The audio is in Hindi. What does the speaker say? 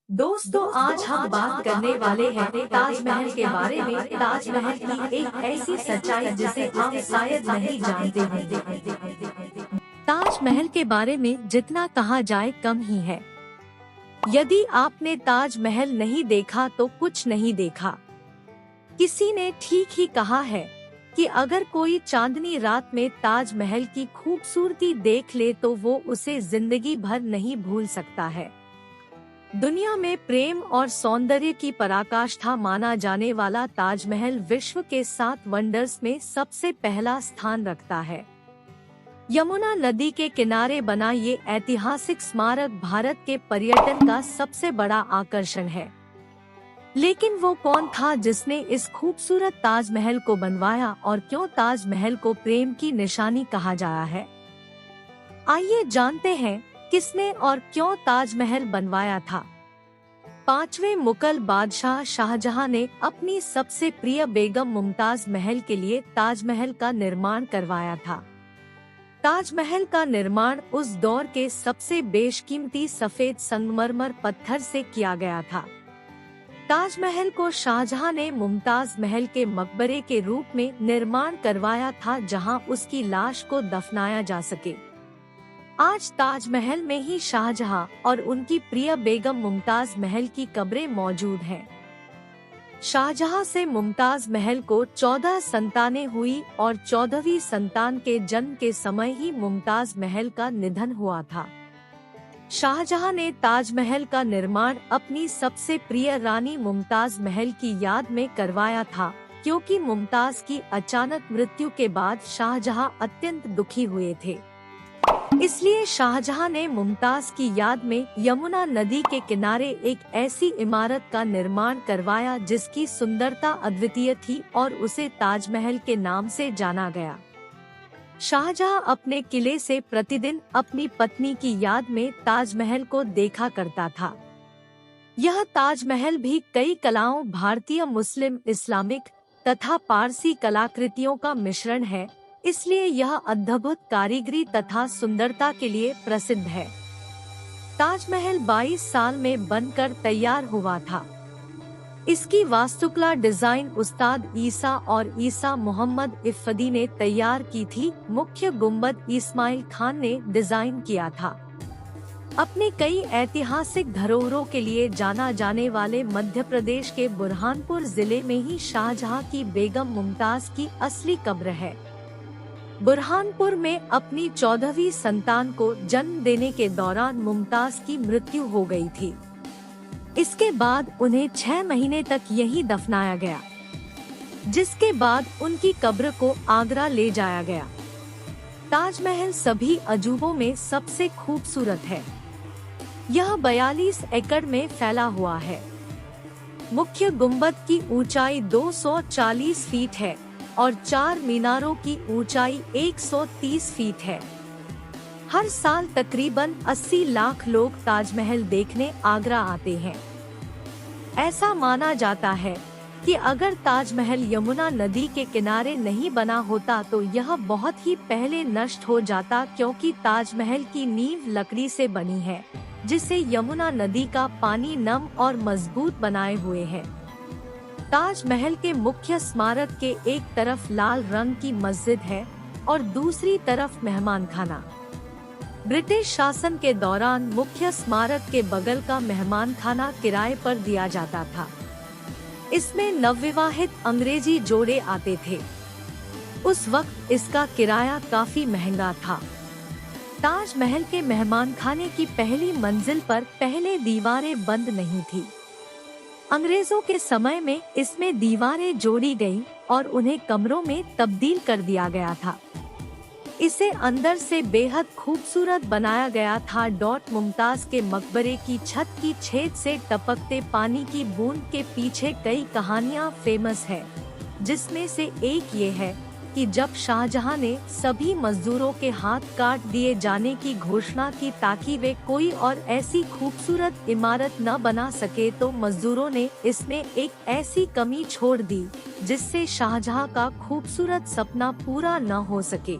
दोस्तों, आज हम बात करने वाले हैं ताजमहल के बारे में। ताजमहल की एक ऐसी सच्चाई जिसे आप शायद नहीं जानते होंगे। ताजमहल के बारे में जितना कहा जाए कम ही है। यदि आपने ताजमहल नहीं देखा तो कुछ नहीं देखा। किसी ने ठीक ही कहा है कि अगर कोई चांदनी रात में ताजमहल की खूबसूरती देख ले तो वो उसे जिंदगी भर नहीं भूल सकता है। दुनिया में प्रेम और सौंदर्य की पराकाष्ठा माना जाने वाला ताजमहल विश्व के 7 वंडर्स में सबसे पहला स्थान रखता है। यमुना नदी के किनारे बना ये ऐतिहासिक स्मारक भारत के पर्यटन का सबसे बड़ा आकर्षण है। लेकिन वो कौन था जिसने इस खूबसूरत ताजमहल को बनवाया और क्यों ताजमहल को प्रेम की निशानी कहा जाता है? आइए जानते हैं किसने और क्यों ताजमहल बनवाया था। 5वें मुगल बादशाह शाहजहां ने अपनी सबसे प्रिय बेगम मुमताज महल के लिए ताजमहल का निर्माण करवाया था। ताजमहल का निर्माण उस दौर के सबसे बेशकीमती सफेद संगमरमर पत्थर से किया गया था। ताजमहल को शाहजहां ने मुमताज महल के मकबरे के रूप में निर्माण करवाया था, जहां उसकी लाश को दफनाया जा सके। आज ताजमहल में ही शाहजहां और उनकी प्रिय बेगम मुमताज महल की कब्रें मौजूद हैं। शाहजहां से मुमताज महल को 14 संतानें हुई और 14वीं संतान के जन्म के समय ही मुमताज महल का निधन हुआ था। शाहजहां ने ताजमहल का निर्माण अपनी सबसे प्रिय रानी मुमताज महल की याद में करवाया था, क्योंकि मुमताज की अचानक मृत्यु के बाद शाहजहां अत्यंत दुखी हुए थे। इसलिए शाहजहां ने मुमताज की याद में यमुना नदी के किनारे एक ऐसी इमारत का निर्माण करवाया जिसकी सुंदरता अद्वितीय थी और उसे ताजमहल के नाम से जाना गया। शाहजहां अपने किले से प्रतिदिन अपनी पत्नी की याद में ताजमहल को देखा करता था। यह ताजमहल भी कई कलाओं, भारतीय, मुस्लिम, इस्लामिक तथा पारसी कलाकृतियों का मिश्रण है, इसलिए यह अद्भुत कारीगरी तथा सुंदरता के लिए प्रसिद्ध है। ताजमहल 22 साल में बनकर तैयार हुआ था। इसकी वास्तुकला डिजाइन उस्ताद ईसा और ईसा मोहम्मद इफ़दी ने तैयार की थी। मुख्य गुंबद इस्माइल खान ने डिजाइन किया था। अपने कई ऐतिहासिक धरोहरों के लिए जाना जाने वाले मध्य प्रदेश के बुरहानपुर जिले में ही शाहजहां की बेगम मुमताज की असली कब्र है। बुरहानपुर में अपनी 14वीं संतान को जन्म देने के दौरान मुमताज की मृत्यु हो गई थी। इसके बाद उन्हें 6 महीने तक यहीं दफनाया गया, जिसके बाद उनकी कब्र को आगरा ले जाया गया। ताजमहल सभी अजूबों में सबसे खूबसूरत है। यह 42 एकड़ में फैला हुआ है। मुख्य गुंबद की ऊंचाई 240 फीट है और 4 मीनारों की ऊंचाई 130 फीट है। हर साल तकरीबन 80 लाख लोग ताजमहल देखने आगरा आते हैं। ऐसा माना जाता है कि अगर ताजमहल यमुना नदी के किनारे नहीं बना होता तो यह बहुत ही पहले नष्ट हो जाता, क्योंकि ताजमहल की नींव लकड़ी से बनी है, जिसे यमुना नदी का पानी नम और मजबूत बनाए हुए है। ताजमहल के मुख्य स्मारक के एक तरफ लाल रंग की मस्जिद है और दूसरी तरफ मेहमान खाना। ब्रिटिश शासन के दौरान मुख्य स्मारक के बगल का मेहमान खाना किराए पर दिया जाता था। इसमें नवविवाहित अंग्रेजी जोड़े आते थे। उस वक्त इसका किराया काफी महंगा था। ताजमहल के मेहमान खाने की पहली मंजिल पर पहले दीवारें बंद नहीं थी। अंग्रेजों के समय में इसमें दीवारें जोड़ी गईं और उन्हें कमरों में तब्दील कर दिया गया था। इसे अंदर से बेहद खूबसूरत बनाया गया था। मुमताज के मकबरे की छत की छेद से टपकते पानी की बूंद के पीछे कई कहानियां फेमस है, जिसमें से एक ये है कि जब शाहजहां ने सभी मजदूरों के हाथ काट दिए जाने की घोषणा की ताकि वे कोई और ऐसी खूबसूरत इमारत न बना सके, तो मजदूरों ने इसमें एक ऐसी कमी छोड़ दी जिससे शाहजहां का खूबसूरत सपना पूरा न हो सके।